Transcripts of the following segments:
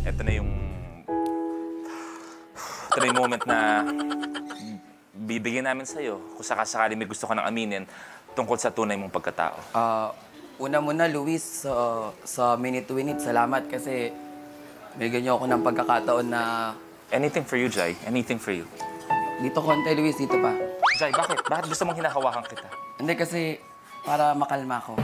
Ito na yung... Ito na yung moment na bibigyan namin sa'yo kung sakasakali may gusto ka nang aminin tungkol sa tunay mong pagkatao. Una muna, Luis, sa Minute to Win It, salamat kasi bigyan niyo ako ng pagkakataon na... Anything for you, Jai. Anything for you. Dito konti, Luis, dito pa. Jai, bakit? Bakit gusto mong hinahawakan kita? Hindi kasi para makalma ko.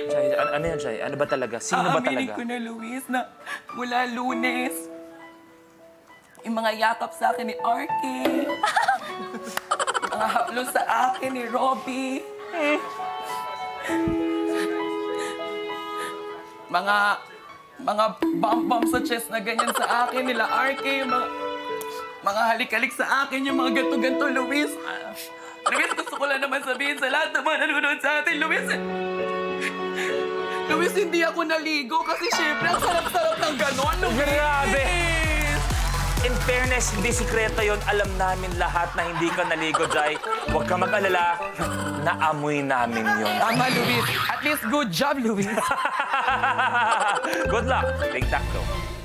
Jai, ano yan, Jai? Ano ba talaga? Sino ba talaga? Aaminin ko na, Luis, na mula Lunes, yung mga yakap sa akin ni RK, mga haplos sa akin ni Robbie, mga bump-bump sa chest na ganyan sa akin nila RK, mga halik-halik sa akin, yung mga ganto-ganto, Luis. Luis, gusto ko lang naman sabihin sa lahat ng mga nanonood sa atin, Luis. Luis, hindi ako naligo kasi syempre ang sarap-sarap ng ganon, Luis. Grabe! In fairness, hindi sikreto yun. Alam namin lahat na hindi ka naligo, Jai. Huwag ka mag-alala. Naamoy namin yun. Tama, Luis. At least good job, Luis. Good luck. Take that, though.